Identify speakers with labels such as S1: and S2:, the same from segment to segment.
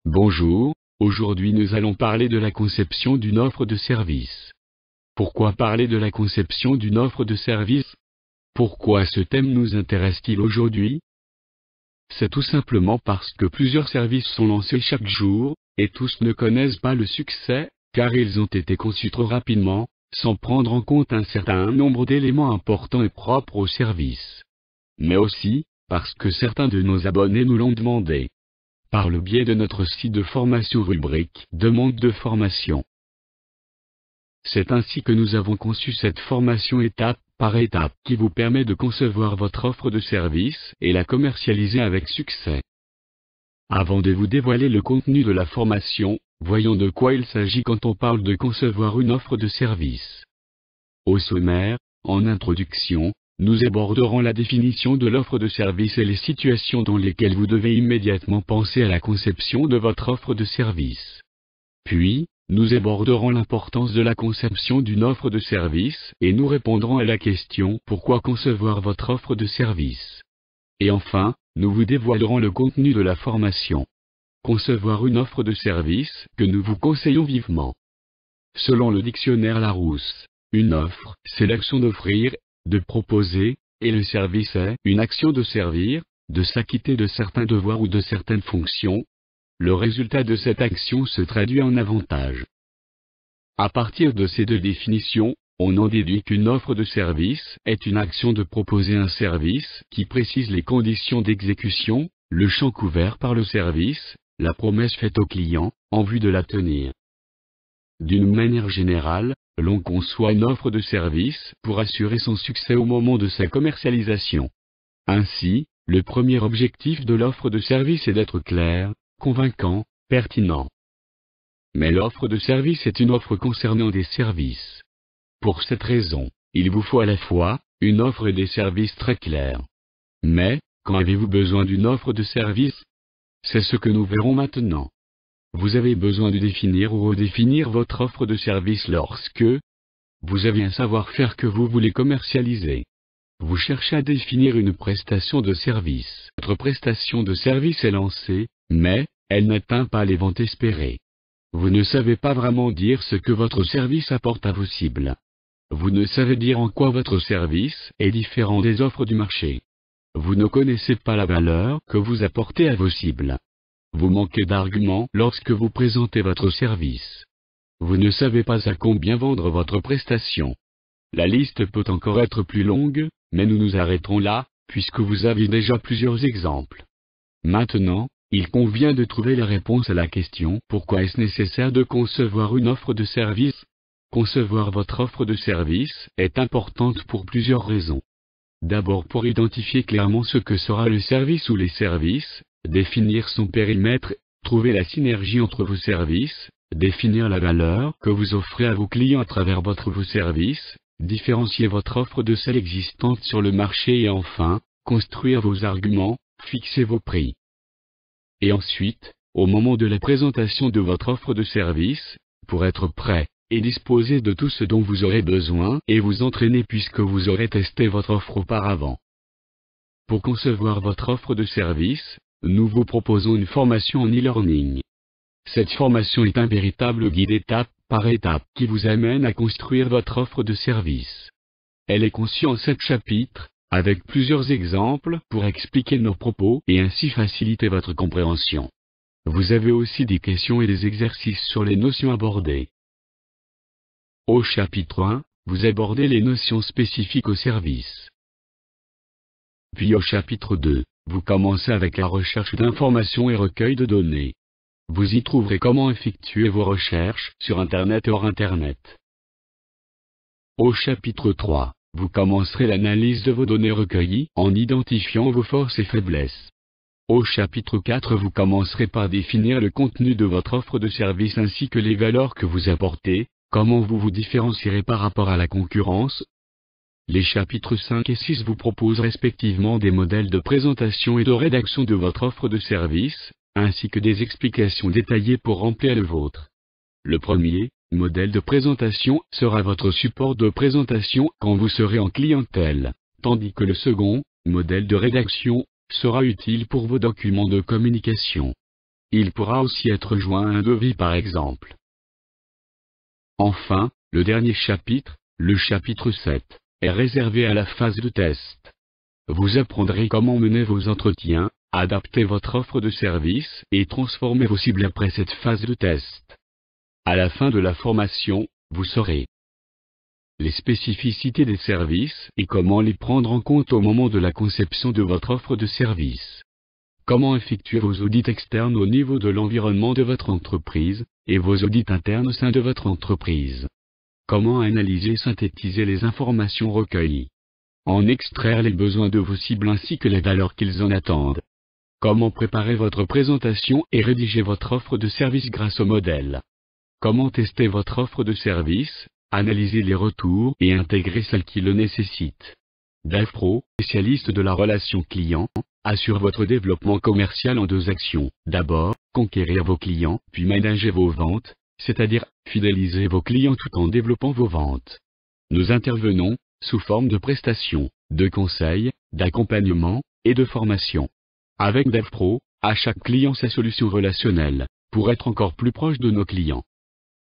S1: Bonjour, aujourd'hui nous allons parler de la conception d'une offre de service. Pourquoi parler de la conception d'une offre de service? Pourquoi ce thème nous intéresse-t-il aujourd'hui? C'est tout simplement parce que plusieurs services sont lancés chaque jour, et tous ne connaissent pas le succès, car ils ont été conçus trop rapidement, sans prendre en compte un certain nombre d'éléments importants et propres au service. Mais aussi, parce que certains de nos abonnés nous l'ont demandé. Par le biais de notre site de formation rubrique Demande de formation. C'est ainsi que nous avons conçu cette formation étape par étape qui vous permet de concevoir votre offre de service et la commercialiser avec succès. Avant de vous dévoiler le contenu de la formation, voyons de quoi il s'agit quand on parle de concevoir une offre de service. Au sommaire, en introduction, nous aborderons la définition de l'offre de service et les situations dans lesquelles vous devez immédiatement penser à la conception de votre offre de service. Puis, nous aborderons l'importance de la conception d'une offre de service et nous répondrons à la question pourquoi concevoir votre offre de service. Et enfin, nous vous dévoilerons le contenu de la formation. Concevoir une offre de service que nous vous conseillons vivement. Selon le dictionnaire Larousse, une offre, c'est l'action d'offrir, de proposer, et le service est une action de servir, de s'acquitter de certains devoirs ou de certaines fonctions. Le résultat de cette action se traduit en avantage. À partir de ces deux définitions, on en déduit qu'une offre de service est une action de proposer un service qui précise les conditions d'exécution, le champ couvert par le service, la promesse faite au client, en vue de la tenir. D'une manière générale, l'on conçoit une offre de service pour assurer son succès au moment de sa commercialisation. Ainsi, le premier objectif de l'offre de service est d'être clair, convaincant, pertinent. Mais l'offre de service est une offre concernant des services. Pour cette raison, il vous faut à la fois une offre et des services très clairs. Mais, quand avez-vous besoin d'une offre de service? C'est ce que nous verrons maintenant. Vous avez besoin de définir ou redéfinir votre offre de service lorsque vous avez un savoir-faire que vous voulez commercialiser. Vous cherchez à définir une prestation de service. Votre prestation de service est lancée, mais elle n'atteint pas les ventes espérées. Vous ne savez pas vraiment dire ce que votre service apporte à vos cibles. Vous ne savez dire en quoi votre service est différent des offres du marché. Vous ne connaissez pas la valeur que vous apportez à vos cibles. Vous manquez d'arguments lorsque vous présentez votre service. Vous ne savez pas à combien vendre votre prestation. La liste peut encore être plus longue, mais nous nous arrêterons là, puisque vous avez déjà plusieurs exemples. Maintenant, il convient de trouver la réponse à la question pourquoi est-ce nécessaire de concevoir une offre de service? Concevoir votre offre de service est importante pour plusieurs raisons. D'abord pour identifier clairement ce que sera le service ou les services, définir son périmètre, trouver la synergie entre vos services, définir la valeur que vous offrez à vos clients à travers vos services, différencier votre offre de celle existante sur le marché et enfin, construire vos arguments, fixer vos prix. Et ensuite, au moment de la présentation de votre offre de service, pour être prêt et disposer de tout ce dont vous aurez besoin et vous entraîner puisque vous aurez testé votre offre auparavant. Pour concevoir votre offre de service, nous vous proposons une formation en e-learning. Cette formation est un véritable guide étape par étape qui vous amène à construire votre offre de service. Elle est conçue en 7 chapitres, avec plusieurs exemples pour expliquer nos propos et ainsi faciliter votre compréhension. Vous avez aussi des questions et des exercices sur les notions abordées. Au chapitre 1, vous abordez les notions spécifiques au service. Puis au chapitre 2, vous commencez avec la recherche d'informations et recueil de données. Vous y trouverez comment effectuer vos recherches sur Internet et hors Internet. Au chapitre 3, vous commencerez l'analyse de vos données recueillies en identifiant vos forces et faiblesses. Au chapitre 4, vous commencerez par définir le contenu de votre offre de service ainsi que les valeurs que vous apportez, comment vous vous différencierez par rapport à la concurrence. Les chapitres 5 et 6 vous proposent respectivement des modèles de présentation et de rédaction de votre offre de service, ainsi que des explications détaillées pour remplir le vôtre. Le premier, modèle de présentation, sera votre support de présentation quand vous serez en clientèle, tandis que le second, modèle de rédaction, sera utile pour vos documents de communication. Il pourra aussi être joint à un devis par exemple. Enfin, le dernier chapitre, le chapitre 7, est réservé à la phase de test. Vous apprendrez comment mener vos entretiens, adapter votre offre de service et transformer vos cibles après cette phase de test. À la fin de la formation, vous saurez les spécificités des services et comment les prendre en compte au moment de la conception de votre offre de service. Comment effectuer vos audits externes au niveau de l'environnement de votre entreprise, et vos audits internes au sein de votre entreprise. Comment analyser et synthétiser les informations recueillies. En extraire les besoins de vos cibles ainsi que les valeurs qu'ils en attendent. Comment préparer votre présentation et rédiger votre offre de service grâce au modèle. Comment tester votre offre de service, analyser les retours et intégrer celles qui le nécessitent. DevPro, spécialiste de la relation client, assure votre développement commercial en 2 actions. D'abord, conquérir vos clients, puis manager vos ventes, c'est-à-dire fidéliser vos clients tout en développant vos ventes. Nous intervenons sous forme de prestations, de conseils, d'accompagnement et de formation. Avec DevPro, à chaque client sa solution relationnelle, pour être encore plus proche de nos clients.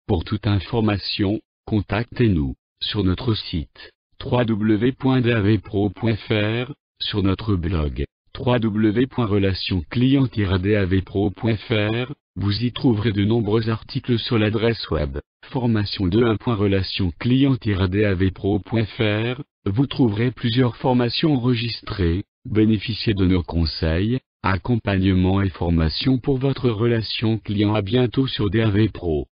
S1: Pour toute information, contactez-nous sur notre site www.davpro.fr, sur notre blog www.relationclient-davpro.fr. Vous y trouverez de nombreux articles sur l'adresse web formation21.relationclient-davpro.fr. Vous trouverez plusieurs formations enregistrées. Bénéficiez de nos conseils, accompagnement et formation pour votre relation client. À bientôt sur DAV Pro.